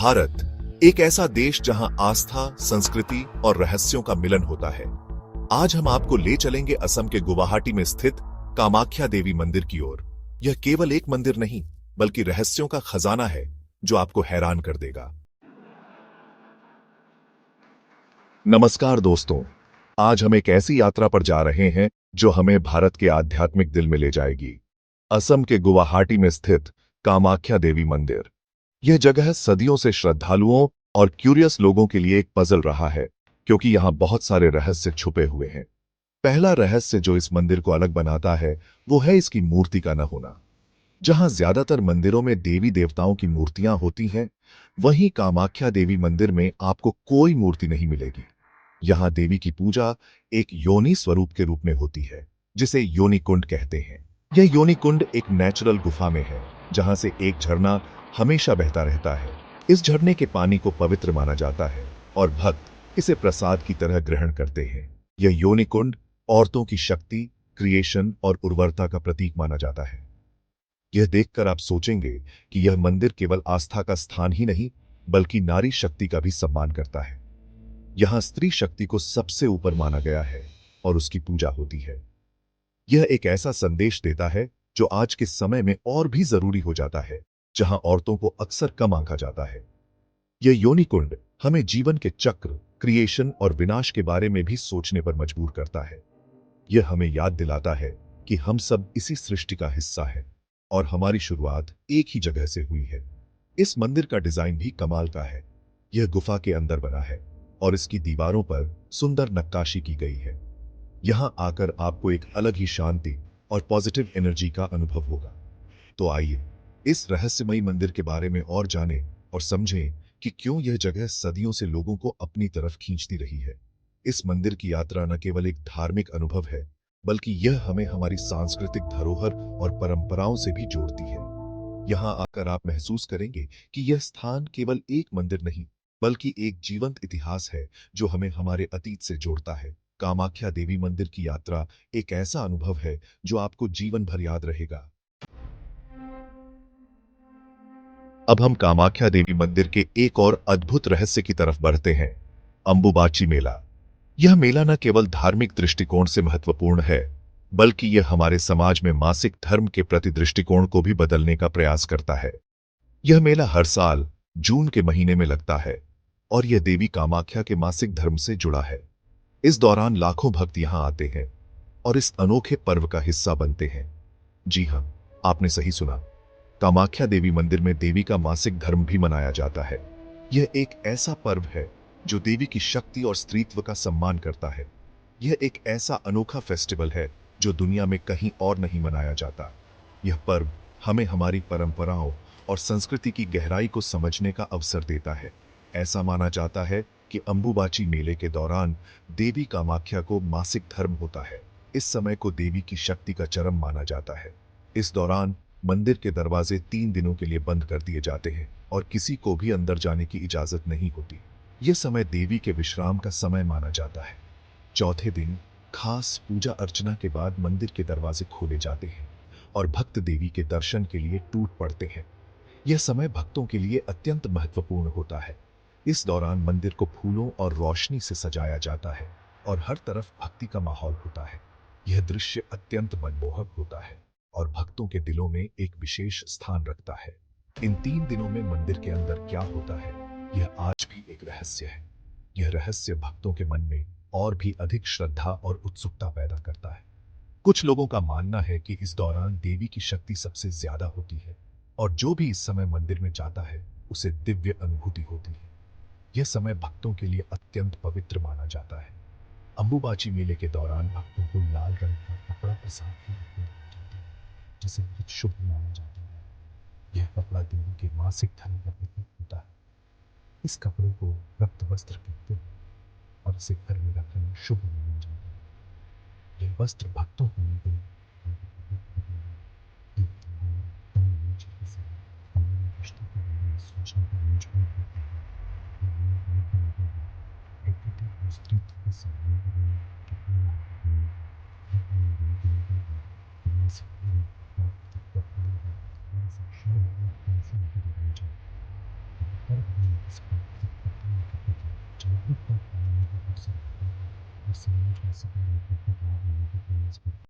भारत एक ऐसा देश जहां आस्था, संस्कृति और रहस्यों का मिलन होता है। आज हम आपको ले चलेंगे असम के गुवाहाटी में स्थित कामाख्या देवी मंदिर की ओर। यह केवल एक मंदिर नहीं, बल्कि रहस्यों का खजाना है जो आपको हैरान कर देगा। नमस्कार दोस्तों, आज हम एक ऐसी यात्रा पर जा रहे हैं जो हमें भारत के आध्यात्मिक दिल में ले जाएगी। असम के गुवाहाटी में स्थित कामाख्या देवी मंदिर। यह जगह सदियों से श्रद्धालुओं और क्यूरियस लोगों के लिए एक पजल रहा है, क्योंकि यहां बहुत सारे रहस्य छुपे हुए हैं। पहला रहस्य जो इस मंदिर को अलग बनाता है वो है इसकी मूर्ति का न होना। जहां ज्यादातर मंदिरों में देवी देवताओं की मूर्तियां होती हैं, वहीं कामाख्या देवी मंदिर में आपको कोई मूर्ति नहीं मिलेगी। यहां देवी की पूजा एक योनि स्वरूप के रूप में होती है, जिसे योनि कुंड कहते हैं। यह योनि कुंड एक नेचुरल गुफा में है, जहां से एक झरना हमेशा बहता रहता है। इस झरने के पानी को पवित्र माना जाता है और भक्त इसे प्रसाद की तरह ग्रहण करते हैं। यह योनि कुंड औरतों की शक्ति, क्रिएशन और उर्वरता का प्रतीक माना जाता है। यह देखकर आप सोचेंगे कि यह मंदिर केवल आस्था का स्थान ही नहीं, बल्कि नारी शक्ति का भी सम्मान करता है। यहां स्त्री शक्ति को सबसे ऊपर माना गया है और उसकी पूजा होती है। यह एक ऐसा संदेश देता है जो आज के समय में और भी जरूरी हो जाता है, जहां औरतों को अक्सर कम आंका जाता है। यह योनि कुंड हमें जीवन के चक्र, क्रिएशन और विनाश के बारे में भी सोचने पर मजबूर करता है। यह हमें याद दिलाता है कि हम सब इसी सृष्टि का हिस्सा है और हमारी शुरुआत एक ही जगह से हुई है। इस मंदिर का डिजाइन भी कमाल का है। यह गुफा के अंदर बना है और इसकी दीवारों पर सुंदर नक्काशी की गई है। यहां आकर आपको एक अलग ही शांति और पॉजिटिव एनर्जी का अनुभव होगा। तो आइए इस रहस्यमयी मंदिर के बारे में और जानें और समझें कि क्यों यह जगह सदियों से लोगों को अपनी तरफ खींचती रही है। इस मंदिर की यात्रा न केवल एक धार्मिक अनुभव है, बल्कि यह हमें हमारी सांस्कृतिक धरोहर और परंपराओं से भी जोड़ती है। यहाँ आकर आप महसूस करेंगे कि यह स्थान केवल एक मंदिर नहीं, बल्कि एक जीवंत इतिहास है जो हमें हमारे अतीत से जोड़ता है। कामाख्या देवी मंदिर की यात्रा एक ऐसा अनुभव है जो आपको जीवन भर याद रहेगा। अब हम कामाख्या देवी मंदिर के एक और अद्भुत रहस्य की तरफ बढ़ते हैं, अंबुबाची मेला। यह मेला न केवल धार्मिक दृष्टिकोण से महत्वपूर्ण है, बल्कि यह हमारे समाज में मासिक धर्म के प्रति दृष्टिकोण को भी बदलने का प्रयास करता है। यह मेला हर साल जून के महीने में लगता है और यह देवी कामाख्या के मासिक धर्म से जुड़ा है। इस दौरान लाखों भक्त यहां आते हैं और इस अनोखे पर्व का हिस्सा बनते हैं। जी हां, आपने सही सुना। कामाख्या देवी मंदिर में देवी का मासिक धर्म भी मनाया जाता है। यह एक ऐसा पर्व है जो देवी की शक्ति और स्त्रीत्व का सम्मान करता है। यह एक ऐसा अनोखा फेस्टिवल है जो दुनिया में कहीं और नहीं मनाया जाता। यह पर्व हमें हमारी परंपराओं और संस्कृति की गहराई को समझने का अवसर देता है। ऐसा माना जाता है कि अंबुबाची मेले के दौरान देवी कामाख्या को मासिक धर्म होता है। इस समय को देवी की शक्ति का चरम माना जाता है। इस दौरान मंदिर के दरवाजे 3 दिनों के लिए बंद कर दिए जाते हैं और किसी को भी अंदर जाने की इजाजत नहीं होती। यह समय देवी के विश्राम का समय माना जाता है। चौथे दिन खास पूजा अर्चना के बाद मंदिर के दरवाजे खोले जाते हैं और भक्त देवी के दर्शन के लिए टूट पड़ते हैं। यह समय भक्तों के लिए अत्यंत महत्वपूर्ण होता है। इस दौरान मंदिर को फूलों और रोशनी से सजाया जाता है और हर तरफ भक्ति का माहौल होता है। यह दृश्य अत्यंत मनमोहक होता है और भक्तों के दिलों में एक विशेष स्थान रखता है। इन 3 दिनों में मंदिर के अंदर क्या होता है, यह आज भी एक रहस्य है। यह रहस्य भक्तों के मन में और भी अधिक श्रद्धा और उत्सुकता पैदा करता है। कुछ लोगों का मानना है कि इस दौरान देवी की शक्ति सबसे ज्यादा होती है और जो भी इस समय मंदिर में जाता है उसे दिव्य अनुभूति होती है। यह समय भक्तों के लिए अत्यंत पवित्र माना जाता है। अंबुबाची मेले के दौरान भक्तों को लाल रंग का कपड़ा प्रसाद में रखा जाता है, जिसे बहुत शुभ माना जाता है। यह कपड़ा देवी के मासिक धर्म का प्रतीक होता है। इस कपड़े को रक्त वस्त्र कहते हैं और इसे घर में रखना शुभ माना जाता है। यह वस्त्र भक्तों को मिलते पर भी इस बात की पता कि पता जागरूकता फैलाने की कोशिश करते हैं और समाज में सकारात्मक बदलाव लाने का प्रयास करते हैं।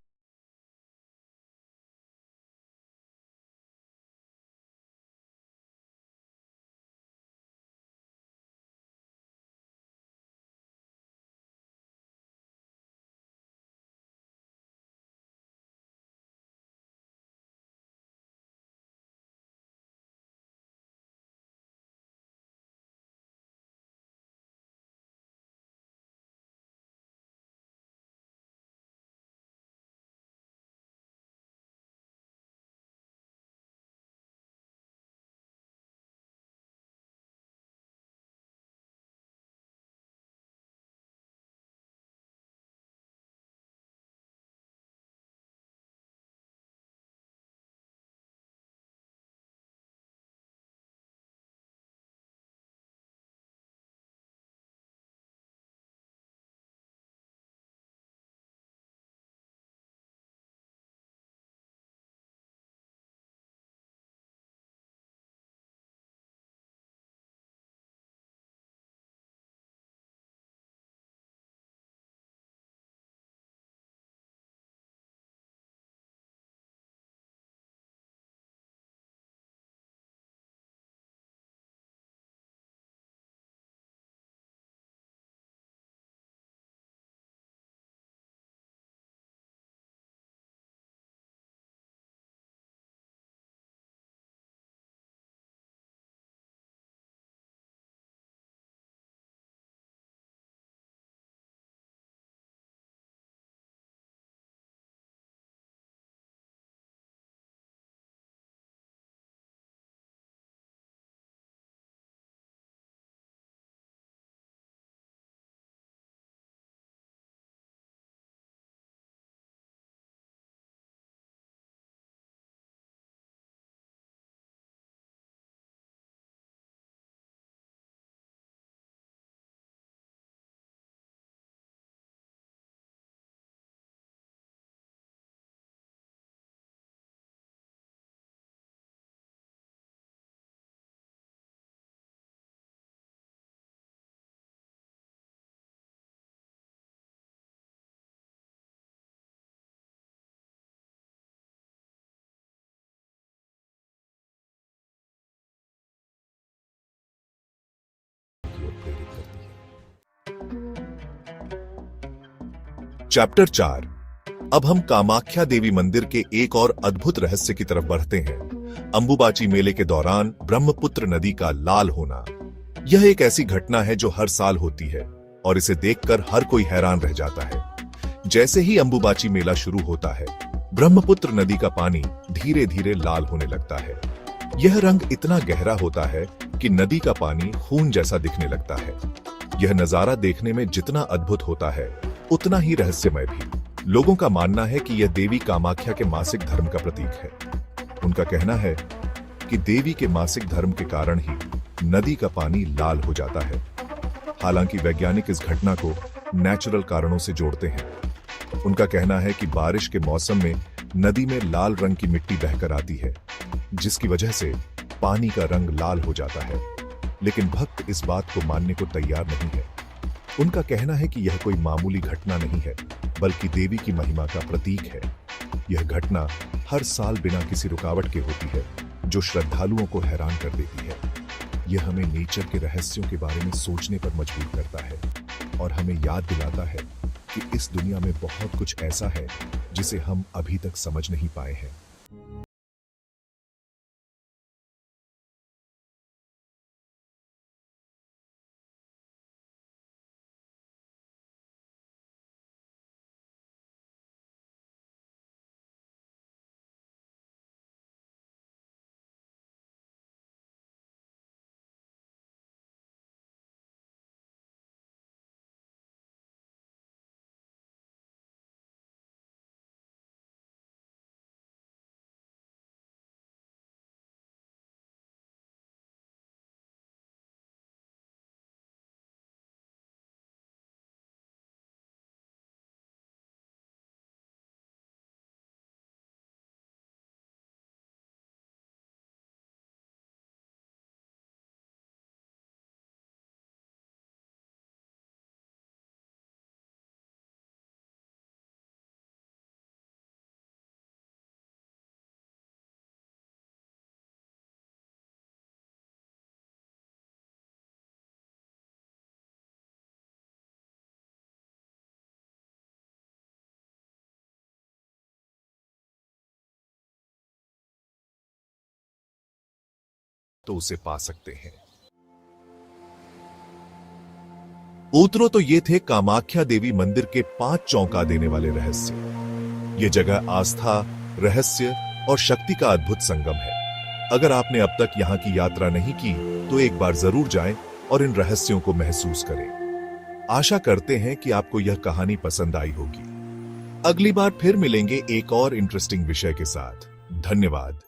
की ओर प्रेरित करती है। चैप्टर 4। अब हम कामाख्या देवी मंदिर के एक और अद्भुत रहस्य की तरफ बढ़ते हैं। अंबुबाची मेले के दौरान ब्रह्मपुत्र नदी का लाल होना। यह एक ऐसी घटना है जो हर साल होती है और इसे देखकर हर कोई हैरान रह जाता है। जैसे ही अंबुबाची मेला शुरू होता है, ब्रह्मपुत्र नदी का पानी धीरे धीरे लाल होने लगता है। यह रंग इतना गहरा होता है कि नदी का पानी खून जैसा दिखने लगता है। यह नजारा देखने में जितना अद्भुत होता है, उतना ही रहस्यमय भी। लोगों का मानना है कि यह देवी कामाख्या के मासिक धर्म का प्रतीक है। उनका कहना है कि देवी के मासिक धर्म के कारण ही नदी का पानी लाल हो जाता है। हालांकि वैज्ञानिक इस घटना को नेचुरल कारणों से जोड़ते हैं। उनका कहना है कि बारिश के मौसम में नदी में लाल रंग की मिट्टी बहकर आती है, जिसकी वजह से पानी का रंग लाल हो जाता है। लेकिन भक्त इस बात को मानने को तैयार नहीं है। उनका कहना है कि यह कोई मामूली घटना नहीं है, बल्कि देवी की महिमा का प्रतीक है। यह घटना हर साल बिना किसी रुकावट के होती है, जो श्रद्धालुओं को हैरान कर देती है। यह हमें नेचर के रहस्यों के बारे में सोचने पर मजबूर करता है और हमें याद दिलाता है कि इस दुनिया में बहुत कुछ ऐसा है जिसे हम अभी तक समझ नहीं पाए हैं। तो उसे पा सकते हैं। उत्तरों तो ये थे कामाख्या देवी मंदिर के 5 चौंका देने वाले रहस्य। ये जगह आस्था, रहस्य और शक्ति का अद्भुत संगम है। अगर आपने अब तक यहां की यात्रा नहीं की तो एक बार जरूर जाएं और इन रहस्यों को महसूस करें। आशा करते हैं कि आपको यह कहानी पसंद आई होगी। अगली बार फिर मिलेंगे एक और इंटरेस्टिंग विषय के साथ। धन्यवाद।